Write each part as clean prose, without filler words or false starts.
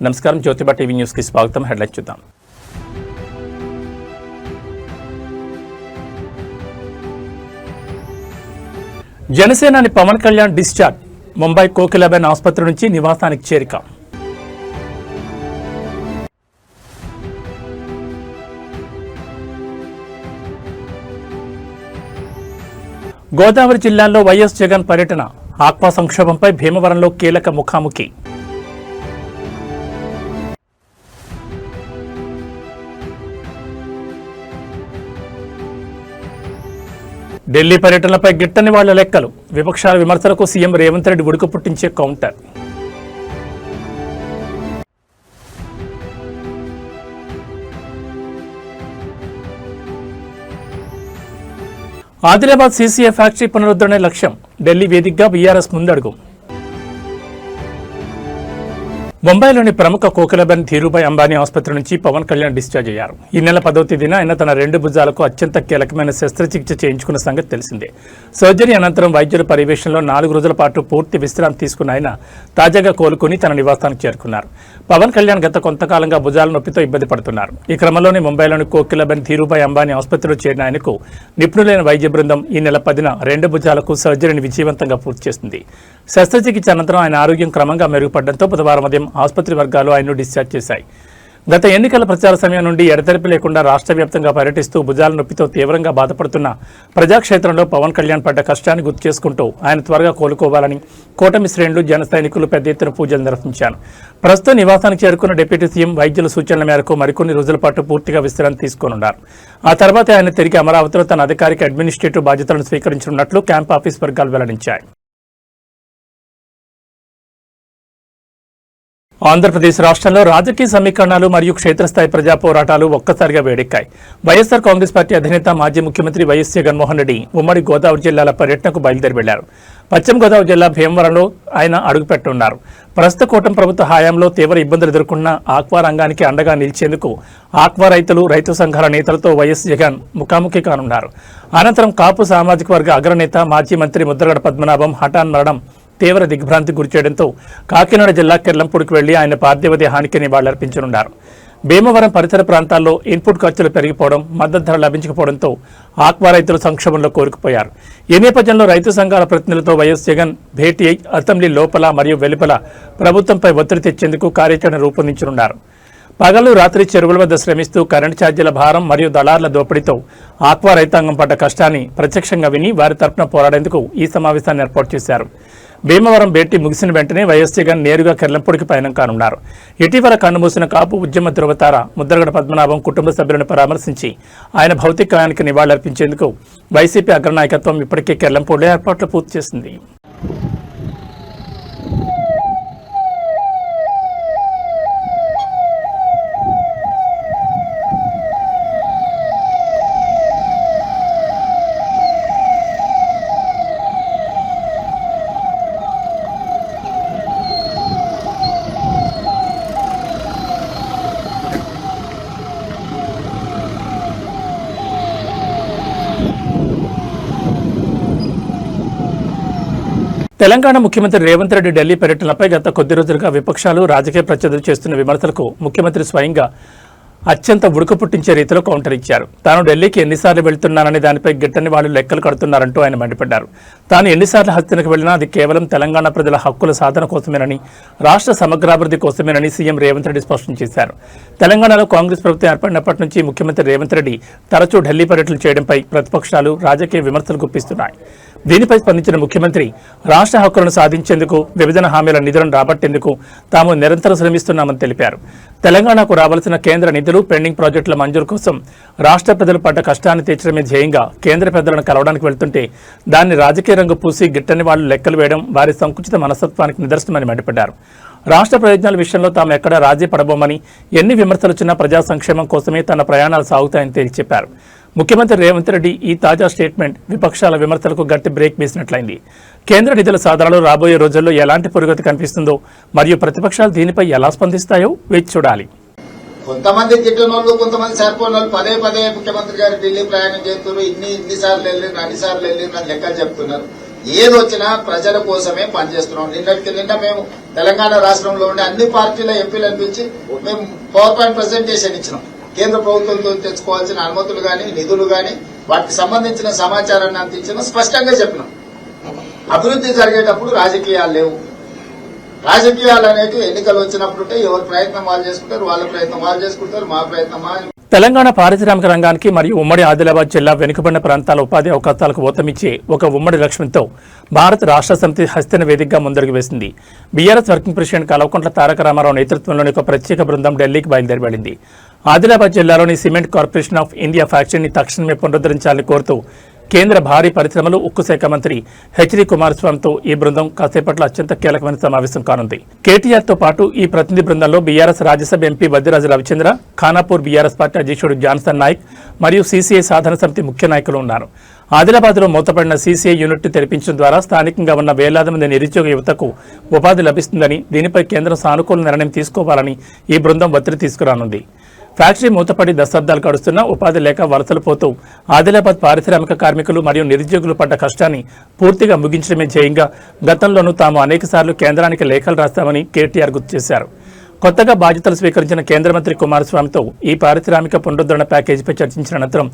నమస్కారం, Jyotiba TV news కి స్వాగతం. హెడ్లైన్స్ చూద్దాం. జనసేనాని పవన్ కళ్యాణ్ డిశ్చార్జ్. ముంబై కోకిలాబెన్ ఆసుపత్రి నుంచి నివాసానికి చేరిక. గోదావరి జిల్లాలో వైఎస్ జగన్ పర్యటన. ఆక్వా సంక్షోభంపై భీమవరంలో కీలక ముఖాముఖి. ఢిల్లీ పర్యటనలపై గిట్టని వాళ్ల లెక్కలు. విపక్షాల విమర్శలకు సీఎం రేవంత్ రెడ్డి ఉడుకు పుట్టించే కౌంటర్. ఆదిలాబాద్ సీసీఏ ఫ్యాక్టరీ పునరుద్ధరణ లక్ష్యం. ఢిల్లీ వేదికగా బీఆర్ఎస్ ముందడుగు. ముంబైలోని ప్రముఖ కోకిలాబెన్ ధీరుభాయ్ అంబానీ ఆసుపత్రి నుంచి పవన్ కళ్యాణ్ డిశ్చార్జ్ అయ్యారు. ఈ నెల 10వ తేదీన ఆయన తన 2 భుజాలకు అత్యంత కీలకమైన శస్త్రచికిత్స చేయించుకున్న సంగతి తెలిసిందే. సర్జరీ అనంతరం వైద్యుల పర్యవేక్షణలో 4 రోజుల పాటు పూర్తి విశ్రాంతి తీసుకున్న ఆయన తాజాగా కోలుకుని తన నివాసానికి చేరుకున్నారు. పవన్ కళ్యాణ్ గత కొంతకాలంగా భుజాల నొప్పితో ఇబ్బంది పడుతున్నారు. ఈ క్రమంలోనే ముంబైలోని కోకిలాబెన్ ధీరుభాయ్ అంబానీ ఆసుపత్రిలో చేరిన ఆయనకు నిపుణులైన వైద్య బృందం ఈ నెల 10న 2 భుజాలకు సర్జరీని విజయవంతంగా పూర్తి చేసింది. శస్త్రచికిత్స అనంతరం ఆయన ఆరోగ్యం క్రమంగా మెరుగుపడడంతో బుధవారం ఉదయం ఆసుపత్రి వర్గాలు ఆయన్ను డిశ్చార్జ్ చేశాయి. గత ఎన్నికల ప్రచార సమయం నుండి ఎడతెరిపి లేకుండా రాష్ట్ర వ్యాప్తంగా పర్యటిస్తూ భుజాల నొప్పితో తీవ్రంగా బాధపడుతున్న ప్రజాక్షేత్రంలో పవన్ కళ్యాణ్ పడ్డ కష్టాన్ని గుర్తు చేసుకుంటూ ఆయన త్వరగా కోలుకోవాలని కూటమి శ్రేణులు, జన సైనికులు పెద్ద ఎత్తున పూజలు నిర్వహించారు. ప్రస్తుతం నివాసానికి చేరుకున్న డిప్యూటీ సీఎం వైద్యుల సూచనల మేరకు మరికొన్ని రోజుల పాటు పూర్తిగా విశ్రాంతి తీసుకోనున్నారు. ఆ తర్వాత ఆయన తిరిగి అమరావతిలో తన అధికారిక అడ్మినిస్ట్రేటివ్ బాధ్యతలను స్వీకరించనున్నట్లు క్యాంప్ ఆఫీస్ వర్గాలు వెల్లడించాయి. ఆంధ్రప్రదేశ్ రాష్ట్రంలో రాజకీయ సమీకరణాలు మరియు క్షేత్రస్థాయి ప్రజా పోరాటాలు ఒక్కసారిగా వేడెక్కాయి. వైఎస్ఆర్ కాంగ్రెస్ పార్టీ అధినేత మాజీ ముఖ్యమంత్రి వైఎస్ జగన్మోహన్ రెడ్డి ఉమ్మడి గోదావరి జిల్లాల పర్యటనకు బయలుదేరి వెళ్లారు. పశ్చిమ గోదావరి జిల్లా భీమవరంలో ఆయన అడుగుపెట్టనున్నారు. ప్రస్తుత కూటమి ప్రభుత్వ హయాంలో తీవ్ర ఇబ్బందులు ఎదుర్కొన్న ఆక్వా రంగానికి అండగా నిలిచేందుకు ఆక్వా రైతులు, రైతు సంఘాల నేతలతో వైఎస్ జగన్ ముఖాముఖి కానున్నారు. అనంతరం కాపు సామాజిక వర్గ అగ్రనేత మాజీ మంత్రి ముద్రగడ పద్మనాభం హఠాన్ మరణం తీవ్ర దిగ్భ్రాంతికి గురిచేయడంతో కాకినాడ జిల్లా కిర్లంపూడికి వెళ్లి ఆయన పార్థివ దేహానికి నివాళులర్పించనున్నారు. భీమవరం పరిసర ప్రాంతాల్లో ఇన్పుట్ ఖర్చులు పెరిగిపోవడం, మద్దతు ధర లభించకపోవడంతో ఆక్వా రైతులు సంక్షోభంలో కోరుకుపోయారు. ఈ నేపథ్యంలో రైతు సంఘాల ప్రతినిధులతో వైఎస్ జగన్ భేటీ అయి అసెంబ్లీ లోపల మరియు వెలుపల ప్రభుత్వంపై ఒత్తిడి తెచ్చేందుకు కార్యాచరణ రూపొందించనున్నారు. పగలు రాత్రి చెరువుల వద్ద శ్రమిస్తూ కరెంటు ఛార్జీల భారం మరియు దళార్ల దోపిడీతో ఆక్వా రైతాంగం పడ్డ కష్టాన్ని ప్రత్యక్షంగా విని వారి తరపున పోరాడేందుకు ఈ సమావేశాన్ని ఏర్పాటు చేశారు. భీమవరం భేటీ ముగిసిన వెంటనే వైఎస్ జగన్ నేరుగా కిర్లంపూడికి పయనం కానున్నారు. ఇటీవల కన్నుమూసిన కాపు ఉద్యమ ధృవతార ముద్రగడ పద్మనాభం కుటుంబ సభ్యులను పరామర్శించి ఆయన భౌతికాయానికి నివాళులర్పించేందుకు వైసీపీ అగ్రనాయకత్వం ఇప్పటికే కిర్లంపూడిలో ఏర్పాట్లు పూర్తి చేసింది. తెలంగాణ ముఖ్యమంత్రి రేవంత్ రెడ్డి ఢిల్లీ పర్యటనలపై గత కొద్ది రోజులుగా విపక్షాలు, రాజకీయ ప్రత్యర్థులు చేస్తున్న విమర్శలకు ముఖ్యమంత్రి స్వయంగా అత్యంత ఉడుకు పుట్టించే రీతిలో కౌంటర్ ఇచ్చారు. తాను ఢిల్లీకి ఎన్నిసార్లు వెళ్తున్నానని దానిపై గిట్టని వాళ్ళు లెక్కలు కడుతున్నారంటూ ఆయన మండిపడ్డారు. తాను ఎన్నిసార్లు హస్తినకు వెళ్లినా అది కేవలం తెలంగాణ ప్రజల హక్కుల సాధన కోసమేనని, రాష్ట్ర సమగ్రాభివృద్ధి కోసమేనని సీఎం రేవంత్ రెడ్డి స్పష్టం చేశారు. తెలంగాణలో కాంగ్రెస్ ప్రభుత్వం ఏర్పడినప్పటి నుంచి ముఖ్యమంత్రి రేవంత్ రెడ్డి తరచూ ఢిల్లీ పర్యటనలు చేయడంపై ప్రతిపక్షాలు, రాజకీయ విమర్శలు గుప్పిస్తున్నాయి. దీనిపై స్పందించిన ముఖ్యమంత్రి రాష్ట్ర హక్కులను సాధించేందుకు, విభజన హామీల నిధులను రాబట్టేందుకు తాము నిరంతరం శ్రమిస్తున్నామని తెలిపారు. తెలంగాణకు రావాల్సిన కేంద్ర నిధులు, పెండింగ్ ప్రాజెక్టుల మంజూరు కోసం రాష్ట్ర ప్రజలు పడ్డ కష్టాన్ని తీర్చడమే ధ్యేయంగా కేంద్ర పెద్దలను కలవడానికి వెళ్తుంటే దాన్ని రాజకీయ రంగు పూసి గిట్టని వాళ్ళు లెక్కలు వేయడం వారి సంకుచిత మనస్తత్వానికి నిదర్శనమని మండిపడ్డారు. రాష్ట్ర ప్రయోజనాల విషయంలో తాము ఎక్కడా రాజీ పడబోమని, ఎన్ని విమర్శలుచ్చినా ప్రజా సంక్షేమం కోసమే తన ప్రయాణాలు సాగుతాయని తేల్చి చెప్పారు. ముఖ్యమంత్రి రేవంత్ రెడ్డి ఈ తాజా స్టేట్మెంట్ విపక్షాల విమర్శలకు గట్టి బ్రేక్ వేసినట్లయింది. కేంద్ర నిధుల సాధనలో రాబోయే రోజుల్లో ఎలాంటి పురోగతి కనిపిస్తుందో మరియు ప్రతిపక్షాలు దీనిపై ఎలా స్పందిస్తాయో వేచి చూడాలి. కొంతమంది తిట్టినోళ్ళు, కొంతమంది సరిపోయిన వాళ్ళు పదే పదే ముఖ్యమంత్రి గారు ఢిల్లీ ప్రయాణం చేస్తున్నారు, ఇన్నిసార్లు వెళ్ళిండ్రు, అన్నిసార్లు వెళ్ళిండ్రు అని లెక్కలు చెప్తున్నారు. ఏది వచ్చినా ప్రజల కోసమే పనిచేస్తున్నాం. నిన్న మేము తెలంగాణ రాష్ట్రంలో ఉండే అన్ని పార్టీల ఎంపీలను పిలిచి మేము పవర్ పాయింట్ ప్రజెంటేషన్ ఇచ్చినాం. కేంద్ర ప్రభుత్వంతో తెచ్చుకోవాల్సిన అనుమతులు గాని నిధులు గాని వాటికి సంబంధించిన సమాచారాన్ని అందించిన స్పష్టంగా చెప్పినాం. అభివృద్ధి జరిగేటప్పుడు రాజకీయాలు లేవు. రాజకీయాలు అనేవి ఎన్నికలు వచ్చినప్పుడు ఎవరి ప్రయత్నం వాళ్ళు చేసుకుంటారు, వాళ్ళ ప్రయత్నం వాళ్ళు చేసుకుంటారు, మా ప్రయత్నం తెలంగాణ పారిశ్రామిక రంగానికి మరియు ఉమ్మడి ఆదిలాబాద్ జిల్లా వెనుకబడిన ప్రాంతాల ఉపాధి అవకాశాలకు ఊతమిచ్చే ఒక ఉమ్మడి లక్ష్యంతో భారత రాష్ట్ర సమితి హస్తిన వేదికగా ముందడుగు వేసింది. BRS working president Kalvakuntla Taraka Ramarao నేతృత్వంలోని ఒక ప్రత్యేక బృందం ఢిల్లీకి బయలుదేరి వెళ్లింది. ఆదిలాబాద్ జిల్లాలోని సిమెంట్ కార్పొరేషన్ ఆఫ్ ఇండియా ఫ్యాక్టరీని తక్షణమే పునరుద్ధరించాలని కోరుతూ కేంద్ర భారీ పరిశ్రమలు ఉక్కు శాఖ మంత్రి హెచ్డి కుమారస్వామితో ఈ బృందం కాసేపట్లో అత్యంత కీలకమైన సమావేశం కానుంది. కేటీఆర్ తో పాటు ఈ ప్రతినిధి బృందంలో BRS Rajya Sabha MP Vaddiraju Ravichandra, Khanapur BRS party అధ్యక్షుడు జాన్సన్ నాయక్ మరియు సీసీఐ సాధన సమితి ముఖ్య నాయకులు ఉన్నారు. ఆదిలాబాద్ లో మూతపడిన సీసీఐ యూనిట్ తెరిపించడం ద్వారా స్థానికంగా ఉన్న వేలాది మంది నిరుద్యోగ యువతకు ఉపాధి లభిస్తుందని, దీనిపై కేంద్రం సానుకూల నిర్ణయం తీసుకోవాలని ఈ బృందం ఒత్తిడి తీసుకురానుంది. ఫ్యాక్టరీ మూతపడి దశాబ్దాలు గడుస్తున్నా ఉపాధి లేక వలసలు పోతూ ఆదిలాబాద్ పారిశ్రామిక కార్మికులు మరియు నిరుద్యోగులు పడ్డ కష్టాన్ని పూర్తిగా ముగించడమే ధ్యేయంగా గతంలోనూ తాము అనేకసార్లు కేంద్రానికి లేఖలు రాస్తామని కేటీఆర్ గుర్తు చేశారు. కొత్తగా బాధ్యతలు స్వీకరించిన కేంద్ర మంత్రి కుమారస్వామితో ఈ పారిశ్రామిక పునరుద్ధరణ ప్యాకేజీపై చర్చించిన అనంతరం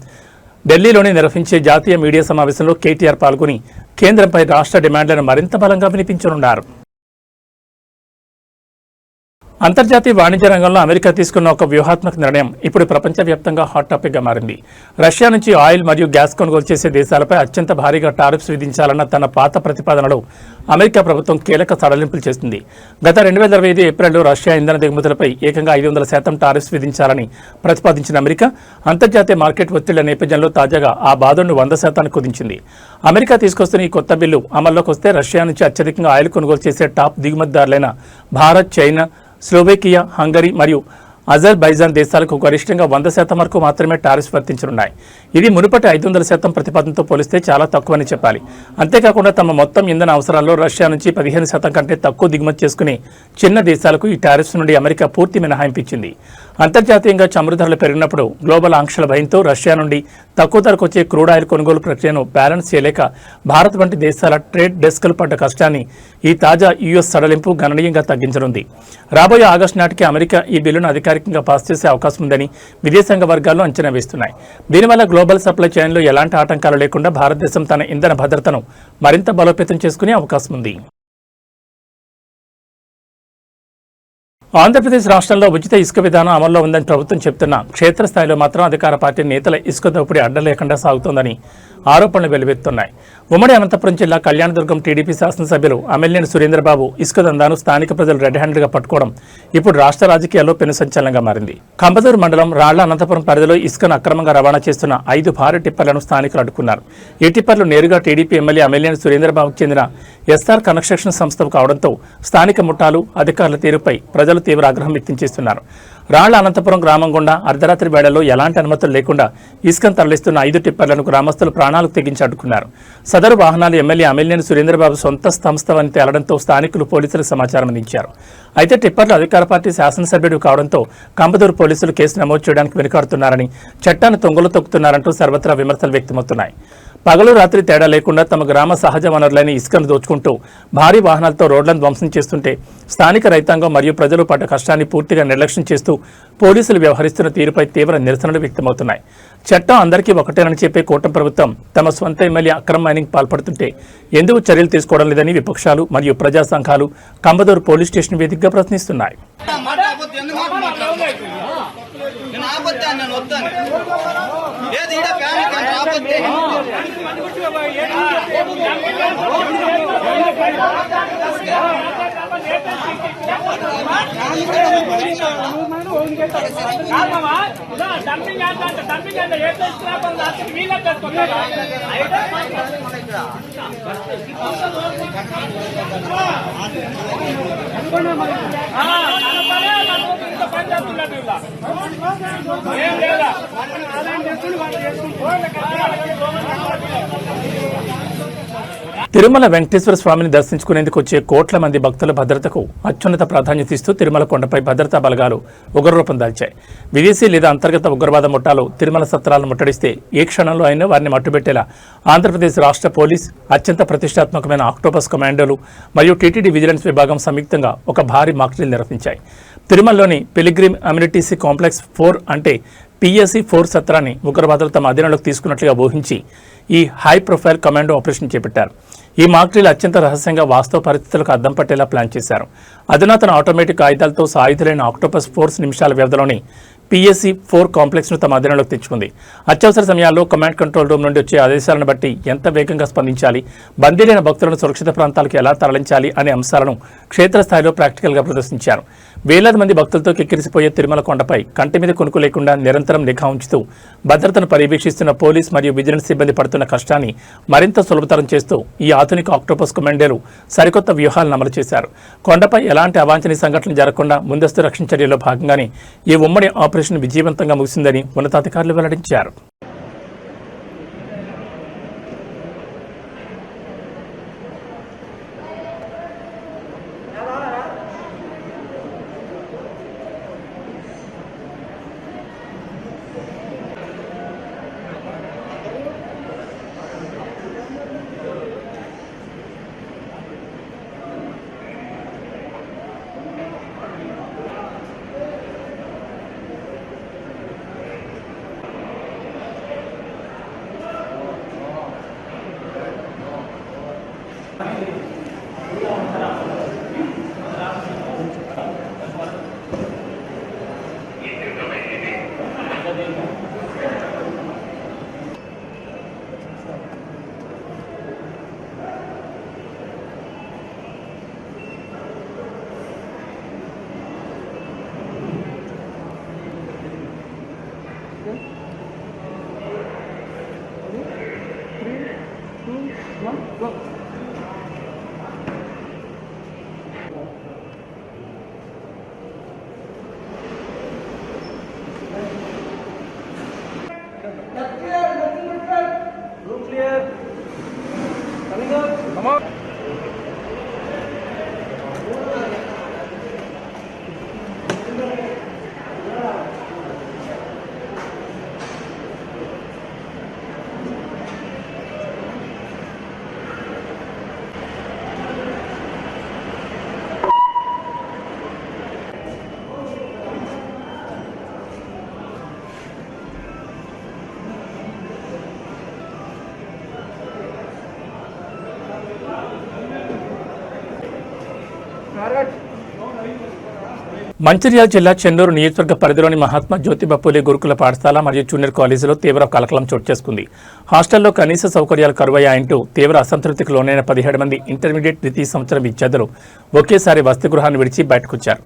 ఢిల్లీలోని నిర్వహించే జాతీయ మీడియా సమావేశంలో కేటీఆర్ పాల్గొని కేంద్రంపై రాష్ట్ర డిమాండ్లను మరింత బలంగా వినిపించనున్నారు. అంతర్జాతీయ వాణిజ్య రంగంలో అమెరికా తీసుకున్న ఒక వ్యూహాత్మక నిర్ణయం ఇప్పుడు ప్రపంచవ్యాప్తంగా హాట్ టాపిక్ గా మారింది. రష్యా నుంచి ఆయిల్ మరియు గ్యాస్ కొనుగోలు చేసే దేశాలపై అత్యంత భారీగా టారిఫ్స్ విధించాలన్న తన పాత ప్రతిపాదనలో అమెరికా ప్రభుత్వం కీలక సడలింపులు చేసింది. గత 2025 ఏప్రిల్లో రష్యా ఇంధన దిగుమతులపై ఏకంగా 500% టారిఫ్స్ విధించాలని ప్రతిపాదించిన అమెరికా అంతర్జాతీయ మార్కెట్ ఒత్తిళ్ల నేపథ్యంలో తాజాగా ఆ బాధను 100% కుదించింది. అమెరికా తీసుకొస్తున్న ఈ కొత్త బిల్లు అమల్లోకి వస్తే రష్యా నుంచి అత్యధికంగా ఆయిల్ కొనుగోలు చేసే టాప్ దిగుమతిదారులైన భారత్, చైనా, స్లోవేకియా, హంగరీ మరియు అజర్బైజాన్ దేశాలకు గరిష్టంగా 100% వరకు మాత్రమే టారిఫ్స్ వర్తించనున్నాయి. ఇది మునుపటి 500% ప్రతిపాదనతో పోలిస్తే చాలా తక్కువని చెప్పాలి. అంతేకాకుండా తమ మొత్తం ఇంధన అవసరాల్లో రష్యా నుంచి 15% కంటే తక్కువ దిగుమతి చేసుకునే చిన్న దేశాలకు ఈ టారిఫ్స్ నుండి అమెరికా పూర్తి మినహాయింపు ఇచ్చింది. అంతర్జాతీయంగా చమురు ధరలు పెరిగినప్పుడు గ్లోబల్ ఆంక్షల భయంతో రష్యా నుండి తక్కువ ధరకు వచ్చే క్రూడ్ ఆయిల్ కొనుగోలు ప్రక్రియను బ్యాలెన్స్ చేయలేక భారత్ వంటి దేశాల ట్రేడ్ డెస్క్లు పడ్డ కష్టాన్ని ఈ తాజా యుఎస్ సడలింపు గణనీయంగా తగ్గించనుంది. రాబోయే ఆగస్టు నాటికి అమెరికా ఈ బిల్లును అధికారికంగా పాస్ చేసే అవకాశం ఉందని విదేశాంగ వర్గాలు అంచనా వేస్తున్నాయి. దీనివల్ల గ్లోబల్ సప్లై చైన్లో ఎలాంటి ఆటంకాలు లేకుండా భారతదేశం తన ఇంధన భద్రతను మరింత బలోపేతం చేసుకునే అవకాశం ఉంది. ఆంధ్రప్రదేశ్ రాష్ట్రంలో ఉచిత ఇసుక విధానం అమల్లో ఉందని ప్రభుత్వం చెబుతున్న క్షేత్రస్థాయిలో మాత్రం అధికార పార్టీ నేతల ఇసుక దోపిడీ అడ్డం లేకుండా సాగుతోందని ఆరోపణలు వెలువెత్తున్నాయి. ఉమ్మడి అనంతపురం జిల్లా కళ్యాణదుర్గం టీడీపీ శాసనసభ్యులు అమ్మెల్యేని సురేంద్రబాబు ఇసుక దందాను స్థానిక ప్రజలు రెడ్ హ్యాండ్గా పట్టుకోవడం ఇప్పుడు రాష్ట్ర రాజకీయాల్లో పెను సంచలనంగా మారింది. కంబదూరు మండలం రాళ్ల అనంతపురం పరిధిలో ఇసుకను అక్రమంగా రవాణా చేస్తున్న 5 భారీ టిప్పర్లను స్థానికులు అడ్డుకున్నారు. ఈ టిప్పర్లు నేరుగా టీడీపీ ఎమ్మెల్యే అమ్మెల్యేని సురేంద్రబాబుకు చెందిన ఎస్ఆర్ కన్స్ట్రక్షన్ సంస్థకు కావడంతో స్థానిక ముఠాలు అధికారుల తీరుపై ప్రజలు తీవ్ర ఆగ్రహం వ్యక్తం చేస్తున్నారు. రాళ్ల అనంతపురం గ్రామం గుండా అర్ధరాత్రి వేళల్లో ఎలాంటి అనుమతులు లేకుండా ఇసుకను తరలిస్తున్న 5 టిప్పర్లను గ్రామస్తులు ప్రాణాలకు తెగించి అడ్డుకున్నారు. సదరు వాహనాలు ఎమ్మెల్యే అమ్మెల్యేని సురేంద్రబాబు సొంత సంస్థవని తేలడంతో స్థానికులు పోలీసులకు సమాచారం అందించారు. అయితే టిప్పర్లు అధికార పార్టీ శాసనసభ్యుడు కావడంతో కంబదూరు పోలీసులు కేసు నమోదు చేయడానికి వెనుకాడుతున్నారని, చట్టాన్ని తొంగలు తొక్కుతున్నారంటూ సర్వత్రా విమర్శలు వ్యక్తమవుతున్నాయి. పగలు రాత్రి తేడా లేకుండా తమ గ్రామ సహజ వనరులైన ఇసుకను దోచుకుంటూ భారీ వాహనాలతో రోడ్లను ధ్వంసం చేస్తుంటే స్థానిక రైతాంగం మరియు ప్రజలు పడ్డ కష్టాన్ని పూర్తిగా నిర్లక్ష్యం చేస్తూ పోలీసులు వ్యవహరిస్తున్న తీరుపై తీవ్ర నిరసనలు వ్యక్తమవుతున్నాయి. చట్టం అందరికీ ఒకటేనని చెప్పే కూటమి ప్రభుత్వం తమ స్వంత ఎమ్మెల్యే అక్రమ మైనింగ్ పాల్పడుతుంటే ఎందుకు చర్యలు తీసుకోవడం లేదని విపక్షాలు మరియు ప్రజా సంఘాలు కంబదూరు పోలీస్ స్టేషన్ వేదికగా ప్రశ్నిస్తున్నాయి. తిరుమల వెంకటేశ్వర స్వామిని దర్శించుకునేందుకు వచ్చే కోట్ల మంది భక్తుల భద్రతకు అత్యున్నత ప్రాధాన్యత ఇస్తూ తిరుమల కొండపై భద్రతా బలగాలు ఉగ్రరూపం దాల్చాయి. విదేశీ లేదా అంతర్గత ఉగ్రవాద ముఠాలు తిరుమల సత్రాలను ముట్టడిస్తే ఏ క్షణంలో అయినా వారిని మట్టుబెట్టేలా ఆంధ్రప్రదేశ్ రాష్ట్ర పోలీస్, అత్యంత ప్రతిష్టాత్మకమైన ఆక్టోపస్ కమాండోలు మరియు టీటీడీ విజిలెన్స్ విభాగం సంయుక్తంగా ఒక భారీ మాక్ డ్రిల్ నిర్వహించాయి. తిరుమలలోని పిలిగ్రిమ్ అమ్యూనిటీసీ కాంప్లెక్స్ 4 అంటే PSC 4 సత్రాన్ని ఉగ్రవాదులు తమ అధీనంలోకి తీసుకున్నట్లుగా ఊహించి ఈ హై ప్రొఫైల్ కమాండో ఆపరేషన్ చేపట్టారు. ఈ మాక్ డ్రిల్ అత్యంత రహస్యంగా వాస్తవ పరిస్థితులకు అద్దం పట్టేలా ప్లాన్ చేశారు. అధునాతన ఆటోమేటిక్ ఆయుధాలతో సాయుధులైన ఆక్టోపస్ 4 నిమిషాల వ్యవధిలోని PSC 4 కాంప్లెక్స్ను తమ అధీనంలోకి తెచ్చుకుంది. అత్యవసర సమయాల్లో కమాండ్ కంట్రోల్ రూమ్ నుండి వచ్చే ఆదేశాలను బట్టి ఎంత వేగంగా స్పందించాలి, బందీలైన భక్తులను సురక్షిత ప్రాంతాలకు ఎలా తరలించాలి అనే అంశాలను క్షేత్రస్థాయిలో ప్రాక్టికల్గా ప్రదర్శించారు. వేలాది మంది భక్తులతో కిక్కిరిసిపోయే తిరుమల కొండపై కంటి మీద కొనుక్కు లేకుండా నిరంతరం నిఘా ఉంచుతూ భద్రతను పర్యవేక్షిస్తున్న పోలీస్ మరియు విజిలెన్స్ సిబ్బంది పడుతున్న కష్టాన్ని మరింత సులభతరం చేస్తూ ఈ ఆధునిక ఆక్టోపస్ కమాండోలు సరికొత్త వ్యూహాలను అమలు చేశారు. కొండపై ఎలాంటి అవాంఛనీయ సంఘటనలు జరగకుండా ముందస్తు రక్షణ చర్యల్లో భాగంగానే ఈ ఉమ్మడి ఆపరేషన్ విజయవంతంగా ముగిసిందని ఉన్నతాధికారులు వెల్లడించారు. మంచిర్యాల జిల్లా చెన్నూరు నియోజకవర్గ పరిధిలోని మహాత్మా జ్యోతిబా పూలే గురుకుల పాఠశాల మరియు జూనియర్ కాలేజీలో తీవ్ర కలకలం చోటు చేసుకుంది. హాస్టల్లో కనీస సౌకర్యాలు కరువయ్యాయంటూ తీవ్ర అసంతృప్తికి లోనైన 17 మంది ఇంటర్మీడియట్ ద్వితీయ సంవత్సరం విద్యార్థులు ఒకేసారి వసతి గృహాన్ని విడిచి బయటకొచ్చారు.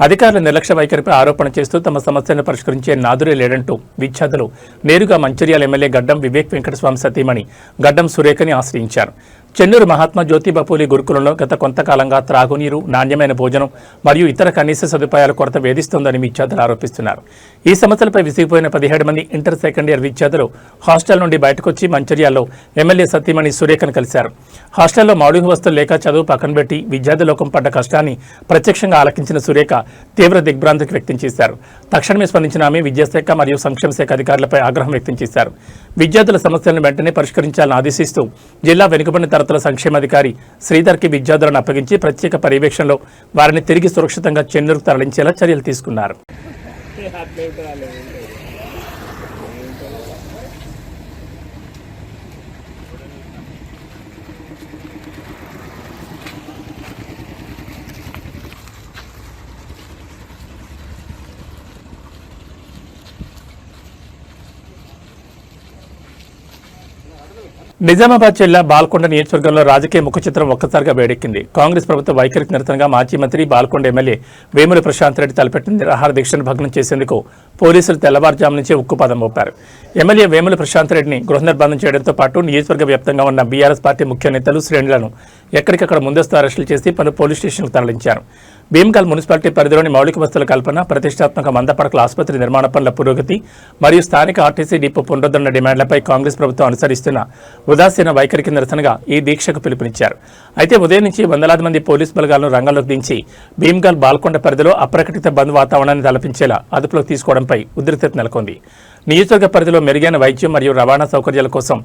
అధికారుల నిర్లక్ష్య వైఖరిపై ఆరోపణ చేస్తూ తమ సమస్యలను పరిష్కరించే నాదురే లేడంటూ విద్యార్థులు నేరుగా మంచిర్యాల ఎమ్మెల్యే గడ్డం వివేక్ వెంకటస్వామి సతీమణి గడ్డం సురేఖని ఆశ్రయించారు. చెన్నూరు మహాత్మా జ్యోతిబా పూలే గురుకులంలో గత కొంతకాలంగా త్రాగునీరు, నాణ్యమైన భోజనం మరియు ఇతర కనీస సదుపాయాల కొరత వేధిస్తోందని విద్యార్థులు ఆరోపిస్తున్నారు. ఈ సమస్యలపై విసిగిపోయిన 17 మంది ఇంటర్ సెకండ్ ఇయర్ విద్యార్థులు హాస్టల్ నుండి బయటకొచ్చి మంచిర్యాలలో ఎమ్మెల్యే సతీమణి సురేఖను కలిశారు. హాస్టల్లో మౌలిక వస్తువులు లేక చదువు పక్కన పెట్టి విద్యార్థి లోకం పడ్డ కష్టాన్ని ప్రత్యక్షంగా ఆలకించిన సురేఖ తీవ్ర దిగ్భ్రాంతికి వ్యక్తం చేశారు. తక్షణమే స్పందించిన ఆమె విద్యాశాఖ మరియు సంక్షేమ శాఖ అధికారులపై ఆగ్రహం వ్యక్తం చేశారు. విద్యార్థుల సమస్యలను వెంటనే పరిష్కరించాలని ఆదేశిస్తూ జిల్లా వెనుకబడిన తరగతుల సంక్షేమాధికారి శ్రీధర్కి విద్యార్థులను అప్పగించి ప్రత్యేక పర్యవేక్షణలో వారిని తిరిగి సురక్షితంగా చెన్నూరుకు తరలించేలా చర్యలు తీసుకున్నారు. నిజామాబాద్ జిల్లా బాల్కొండ నియోజకవర్గంలో రాజకీయ ముఖ చిత్రం ఒక్కసారిగా వేడెక్కింది. కాంగ్రెస్ ప్రభుత్వ వైఖరికి నిరసనగా మాజీ మంత్రి బాల్కొండ ఎమ్మెల్యే వేముల ప్రశాంత్ రెడ్డి తలపెట్టిన నిరాహార దీక్షను భగ్నం చేసేందుకు పోలీసులు తెల్లవారుజాము నుంచే ఉక్కుపాదం మోపారు. ఎమ్మెల్యే వేముల ప్రశాంత్ రెడ్డిని గృహ నిర్బంధం చేయడంతో పాటు నియోజకవర్గ వ్యాప్తంగా ఉన్న బీఆర్ఎస్ పార్టీ ముఖ్య నేతలు, శ్రేణులను ఎక్కడికక్కడ ముందస్తు అరెస్టులు చేసి పలు పోలీస్ స్టేషన్లకు తరలించారు. భీమ్గల్ మున్సిపాలిటీ పరిధిలోని మౌలిక వసతుల కల్పన, ప్రతిష్టాత్మక మందపడకల ఆసుపత్రి నిర్మాణ పనుల పురోగతి మరియు స్థానిక ఆర్టీసీ డిపో పునరుద్ధరణ డిమాండ్లపై కాంగ్రెస్ ప్రభుత్వం అనుసరిస్తున్న ఉదాసీన వైఖరికి నిరసనగా ఈ దీక్షకు పిలుపునిచ్చారు. అయితే ఉదయం నుంచి వందలాది మంది పోలీసు బలగాలను రంగంలోకి దించి భీమ్గల్ బాల్కొండ పరిధిలో అప్రకటిత బంద్ వాతావరణాన్ని తలపించేలా అదుపులోకి తీసుకోవడంపై ఉద్రిక్తత నెలకొంది. నియోజకవర్గ పరిధిలో మెరుగైన వైద్యం మరియు రవాణా సౌకర్యాల కోసం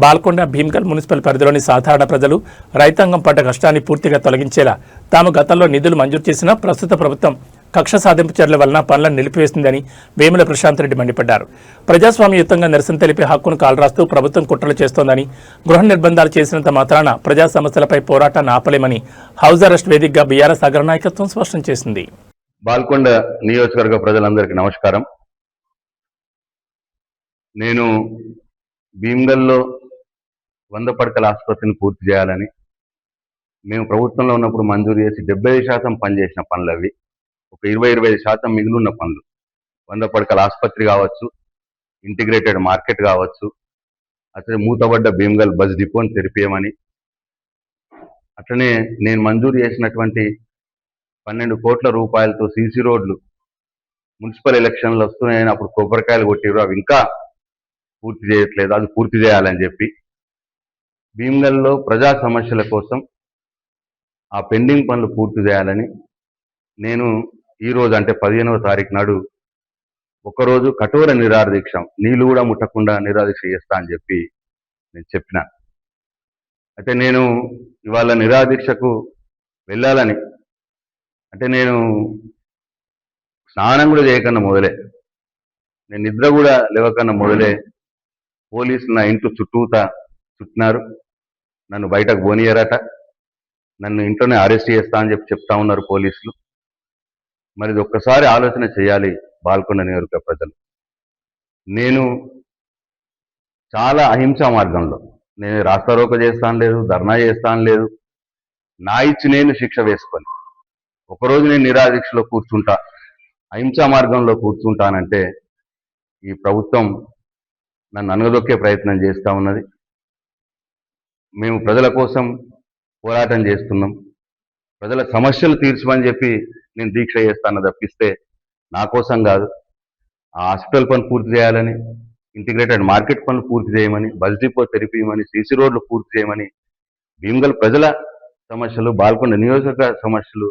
బాల్కొండ, భీమ్గల్ మున్సిపల్ పరిధిలోని సాధారణ ప్రజలు, రైతాంగం పడ్డ కష్టాన్ని పూర్తిగా తొలగించేలా తాము గతంలో నిధులు మంజూరు చేసిన ప్రస్తుత ప్రభుత్వం కక్ష సాధింపు చర్యల వలన పనులను నిలిపివేసిందని వేముల ప్రశాంత్ రెడ్డి మండిపడ్డారు. ప్రజాస్వామ్యయుతంగా నిరసన తెలిపే హక్కును కాలరాస్తూ ప్రభుత్వం కుట్రలు చేస్తోందని, గృహ నిర్బంధాలు చేసినంత మాత్రాన ప్రజా సమస్యలపై పోరాటాన్ని ఆపలేమని హౌస్ అరెస్ట్ వేదికగా బీఆర్ఎస్ అగ్రనాయకత్వం స్పష్టం చేసింది. బాల్కొండ నియోజకవర్గ ప్రజలందరికీ నమస్కారం. నేను భీమ్గల్లో 100 పడకల ఆసుపత్రిని పూర్తి చేయాలని మేము ప్రభుత్వంలో ఉన్నప్పుడు మంజూరు చేసి 75% పనిచేసిన పనులు అవి. ఒక 20-25% మిగిలిన పనులు, 100 పడకల ఆసుపత్రి కావచ్చు, ఇంటిగ్రేటెడ్ మార్కెట్ కావచ్చు, అట్లనే మూతబడ్డ భీమ్గల్ బస్ డిపోని తెరిపేయమని, అట్లనే నేను మంజూరు చేసినటువంటి 12 కోట్ల రూపాయలతో సీసీ రోడ్లు మున్సిపల్ ఎలక్షన్లు వస్తున్నాయని అప్పుడు కొబ్బరికాయలు కొట్టిరు, అవి ఇంకా పూర్తి చేయట్లేదు, అది పూర్తి చేయాలని చెప్పి భీమ్గల్లో ప్రజా సమస్యల కోసం ఆ పెండింగ్ పనులు పూర్తి చేయాలని నేను ఈరోజు అంటే 15వ తారీఖు నాడు ఒకరోజు కఠోర నిరాహార దీక్ష, నీళ్లు కూడా ముట్టకుండా నిరాహార దీక్ష చేస్తా అని చెప్పి నేను చెప్పిన. అయితే నేను ఇవాళ నిరాహార దీక్షకు వెళ్ళాలని అంటే నేను స్నానం కూడా చేయకన్నా మొదలే, నేను నిద్ర కూడా లేవకన్నా మొదలే పోలీసులు నా ఇంట్లో చుట్టినారు. నన్ను బయటకు పోనీయరట, నన్ను ఇంట్లోనే అరెస్ట్ చేస్తా అని చెప్తా ఉన్నారు పోలీసులు. మరి ఇది ఒక్కసారి ఆలోచన చేయాలి బాల్కొండ నియోజకవర్గ ప్రజలు. నేను చాలా అహింసా మార్గంలో, నేను రాస్తారోక చేస్తాను లేదు, ధర్నా చేస్తాను లేదు, నా ఇచ్చి నేను శిక్ష వేసుకొని ఒకరోజు నేను నిరాహార దీక్షలో కూర్చుంటా, అహింసా మార్గంలో కూర్చుంటానంటే ఈ ప్రభుత్వం నన్ను అనగదొక్కే ప్రయత్నం చేస్తూ ఉన్నది. మేము ప్రజల కోసం పోరాటం చేస్తున్నాం, ప్రజల సమస్యలు తీర్చమని చెప్పి నేను దీక్ష చేస్తాను తప్పిస్తే నా కోసం కాదు. ఆ హాస్పిటల్ పని పూర్తి చేయాలని, ఇంటిగ్రేటెడ్ మార్కెట్ పనులు పూర్తి చేయమని, బస్ డిపో తెరిపియమని, సీసీ రోడ్లు పూర్తి చేయమని, భీమ్గల్ ప్రజల సమస్యలు, బాల్కొండ నియోజకవర్గ సమస్యలు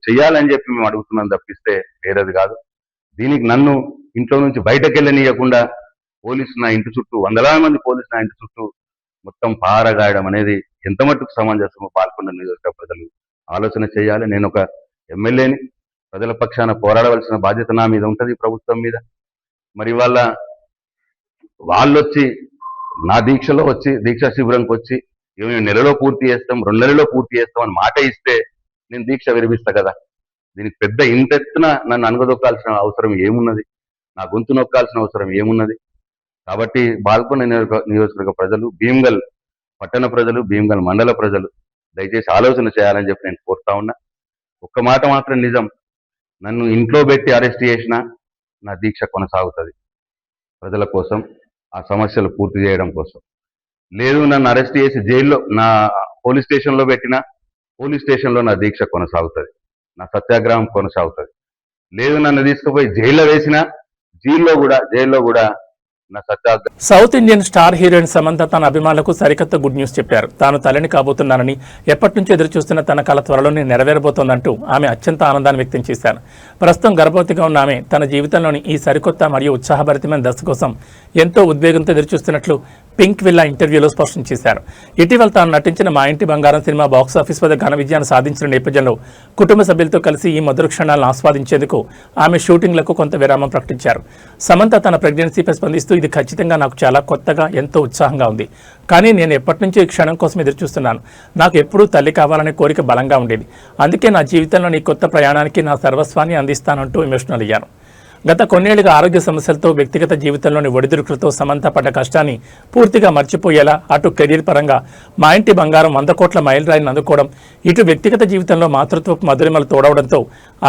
చేయాలని చెప్పి మేము అడుగుతున్నాం తప్పిస్తే వేరేది కాదు. దీనికి నన్ను ఇంట్లో నుంచి బయటకు వెళ్ళనీయకుండా పోలీసులు నా ఇంటి చుట్టూ, వందలాది మంది పోలీసులు నా ఇంటి చుట్టూ మొత్తం పారగాయడం అనేది ఎంత మట్టుకు సమంజసమో బాల్కొండ నియోజకవర్గ ప్రజలు ఆలోచన చేయాలి. నేను ఒక ఎమ్మెల్యేని, ప్రజల పక్షాన పోరాడవలసిన బాధ్యత నా మీద ఉంటుంది, ప్రభుత్వం మీద. మరి వాళ్ళు వచ్చి నా దీక్షలో వచ్చి, దీక్షా శిబిరంకి వచ్చి మేము నెలలో పూర్తి చేస్తాం, 2 నెలల్లో పూర్తి చేస్తాం అని మాట ఇస్తే నేను దీక్ష విరమిస్తా కదా. దీనికి పెద్ద ఇంతెత్తున నన్ను అనగదొక్కాల్సిన అవసరం ఏమున్నది, నా గొంతు నొక్కాల్సిన అవసరం ఏమున్నది? కాబట్టి బాల్కొండ నియోజకవర్గ ప్రజలు, భీమ్గల్ పట్టణ ప్రజలు, భీమ్గల్ మండల ప్రజలు దయచేసి ఆలోచన చేయాలని చెప్పి నేను కోరుతా ఉన్నా. ఒక్క మాట మాత్రం నిజం, నన్ను ఇంట్లో పెట్టి అరెస్ట్ చేసినా నా దీక్ష కొనసాగుతుంది ప్రజల కోసం, ఆ సమస్యలు పూర్తి చేయడం కోసం. లేదు నన్ను అరెస్ట్ చేసి జైల్లో, నా పోలీస్ స్టేషన్లో పెట్టినా పోలీస్ స్టేషన్లో నా దీక్ష కొనసాగుతుంది, నా సత్యాగ్రహం కొనసాగుతుంది. లేదు నన్ను తీసుకుపోయి జైల్లో వేసినా జైల్లో కూడా నా సత్యాగ్రహం. South Indian star heroine Samantha తన అభిమానులకు సరికొత్త గుడ్ న్యూస్ చెప్పారు. తాను తల్లిని కాబోతున్నానని, ఎప్పటి నుంచో ఎదురుచూస్తున్న తన కల త్వరలోనే నెరవేరబోతోందంటూ ఆమె అత్యంత ఆనందాన్ని వ్యక్తం చేశారు. ప్రస్తుతం గర్భవతిగా ఉన్న ఆమె తన జీవితంలోని ఈ సరికొత్త మరియు ఉత్సాహభరితమైన దశ కోసం ఎంతో ఉద్వేగంతో ఎదురుచూస్తున్నట్లు పింక్ విల్లా ఇంటర్వ్యూలో స్పష్టం చేశారు. ఇటీవల తాను నటించిన మా ఇంటి బంగారం సినిమా బాక్సాఫీస్ వద్ద ఘన విజయాన్ని సాధించిన నేపథ్యంలో కుటుంబ సభ్యులతో కలిసి ఈ మధుర క్షణాలను ఆస్వాదించేందుకు ఆమె షూటింగ్లకు కొంత విరామం ప్రకటించారు. సమంత తన ప్రెగ్నెన్సీపై స్పందిస్తూ ఇది ఖచ్చితంగా నాకు చాలా కొత్తగా, ఎంతో ఉత్సాహంగా ఉంది. కానీ నేను ఎప్పటి నుంచో ఈ క్షణం కోసం ఎదురుచూస్తున్నాను. నాకు ఎప్పుడూ తల్లి కావాలనే కోరిక బలంగా ఉండేది. అందుకే నా జీవితంలో ఈ కొత్త ప్రయాణానికి నా సర్వస్వాన్ని అందిస్తానంటూ ఎమోషనల్ అయ్యారు. గత కొన్నేళ్లుగా ఆరోగ్య సమస్యలతో, వ్యక్తిగత జీవితంలోని ఒడిదుడుకులతో సమంత పడ్డ కష్టాన్ని పూర్తిగా మర్చిపోయేలా అటు కెరీర్ పరంగా మా ఇంటి బంగారం 100 కోట్ల మైలురాయిని అందుకోవడం, ఇటు వ్యక్తిగత జీవితంలో మాతృత్వపు మధురిమలు తోడవడంతో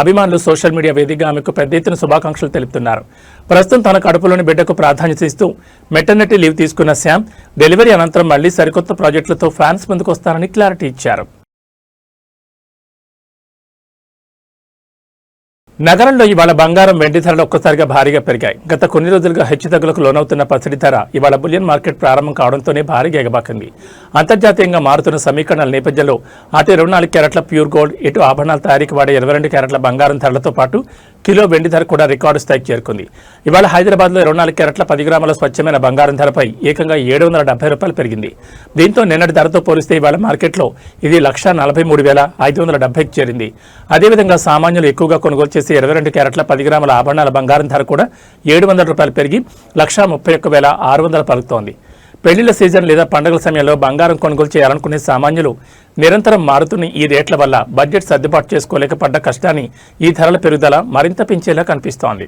అభిమానులు సోషల్ మీడియా వేదికగా ఆమెకు పెద్ద ఎత్తున శుభాకాంక్షలు తెలుపుతున్నారు. ప్రస్తుతం తన కడుపులోని బిడ్డకు ప్రాధాన్యత ఇస్తూ మెటర్నిటీ లీవ్ తీసుకున్న శ్యామ్ డెలివరీ అనంతరం మళ్లీ సరికొత్త ప్రాజెక్టులతో ఫ్యాన్స్ ముందుకు వస్తారని క్లారిటీ ఇచ్చారు. నగరంలో ఇవాళ బంగారం వెండి ధరలు ఒక్కసారిగా భారీగా పెరిగాయి. గత కొన్ని రోజులుగా హెచ్చుతగ్గులకు లోనవుతున్న పసిడి ధర ఇవాళ బులియన్ మార్కెట్ ప్రారంభం కావడంతోనే భారీగా ఎగబాకింది. అంతర్జాతీయంగా మారుతున్న సమీకరణల నేపథ్యంలో అటు 24 క్యారెట్ల ప్యూర్ గోల్డ్, ఇటు ఆభరణాల తయారీకి వాడే 22 క్యారెట్ల బంగారం ధరలతో పాటు కిలో వెండి ధర కూడా రికార్డు స్థాయికి చేరుకుంది. ఇవాళ హైదరాబాద్లో 24 క్యారెట్ల 10 గ్రాముల స్వచ్ఛమైన బంగారం ధరపై ఏకంగా ₹770 పెరిగింది. దీంతో నిన్నటి ధరతో పోలిస్తే ఇవాళ మార్కెట్లో ఇది 1,43,570కి చేరింది. అదేవిధంగా సామాన్యులు ఎక్కువగా కొనుగోలు చేసే 22 క్యారెట్ల 10 గ్రాముల ఆభరణాల బంగారం ధర కూడా ₹700 పెరిగి 1,31,600 పలుకుతోంది. పెళ్లిళ్ల సీజన్ లేదా పండుగల సమయంలో బంగారం కొనుగోలు చేయాలనుకునే సామాన్యులు నిరంతరం మారుతున్న ఈ రేట్ల వల్ల బడ్జెట్ సర్దుబాటు చేసుకోలేక పడ్డ కష్టాన్ని ఈ ధరల పెరుగుదల మరింత పెంచేలా కనిపిస్తోంది.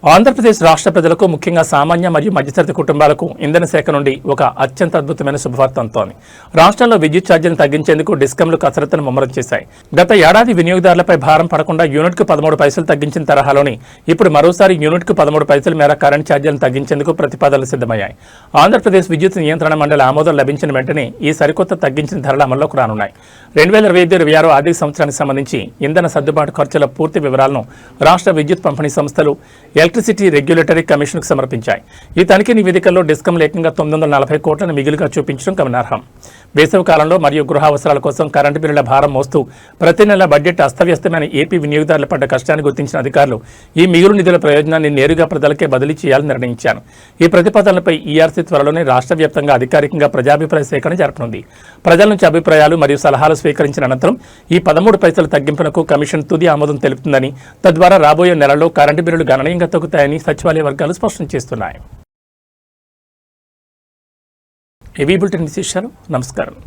ఆంధ్రప్రదేశ్ రాష్ట్ర ప్రజలకు, ముఖ్యంగా సామాన్య మరియు మధ్యతరగతి కుటుంబాలకు ఇంధన శాఖ నుండి ఒక అత్యంత అద్భుతమైన శుభవార్త అందుతోంది. రాష్ట్రంలో విద్యుత్ ఛార్జీలను తగ్గించేందుకు డిస్కంలు కసరత్తును ముమ్మరం చేశాయి. గత ఏడాది వినియోగదారులపై భారం పడకుండా యూనిట్కు 13 పైసలు తగ్గించిన తరహాలోని ఇప్పుడు మరోసారి యూనిట్కు 13 పైసల మేర కరెంట్ ఛార్జీలను తగ్గించేందుకు ప్రతిపాదనలు సిద్ధమయ్యాయి. ఆంధ్రప్రదేశ్ విద్యుత్ నియంత్రణ మండలి ఆమోదం లభించిన వెంటనే ఈ సరికొత్త తగ్గించిన ధరలు అమల్లోకి రానున్నాయి. 2025-26 ఆర్థిక సంవత్సరానికి సంబంధించి ఇంధన సర్దుబాటు ఖర్చుల పూర్తి వివరాలను రాష్ట్ర విద్యుత్ పంపిణీ సంస్థలు ఎలక్ట్రిసిటీ రెగ్యులేటరీ కమిషన్కు సమర్పించాయి. ఈ తనిఖీ నివేదికల్లో డిస్కం ఏకంగా 940 కోట్లను మిగులుగా చూపించడం గమనార్హం. వేసవి కాలంలో మరియు గృహ అవసరాల కోసం కరెంటు బిల్లుల భారం మోస్తూ ప్రతి నెల బడ్జెట్ అస్తవ్యస్తమైన ఏపీ వినియోగదారుల పడ్డ కష్టాన్ని గుర్తించిన అధికారులు ఈ మిగులు నిధుల ప్రయోజనాన్ని నేరుగా ప్రజలకే బదిలీ చేయాలని నిర్ణయించారు. ఈ ప్రతిపాదనలపై ఈఆర్సీ త్వరలోనే రాష్ట్ర వ్యాప్తంగా అధికారికంగా ప్రజాభిప్రాయ సేకరణ జరపనుంది. ప్రజల నుంచి అభిప్రాయాలు మరియు సలహాలు స్వీకరించిన అనంతరం ఈ 13 పైసల తగ్గింపునకు కమిషన్ తుది ఆమోదం తెలుపుతుందని, తద్వారా రాబోయే నెలల్లో కరెంటు బిల్లులు గణనీయంగా తగ్గుతాయని సచివాలయ వర్గాలు స్పష్టం చేస్తున్నాయి. ఏవీ బులెటిన్ విశేషాలు. నమస్కారం.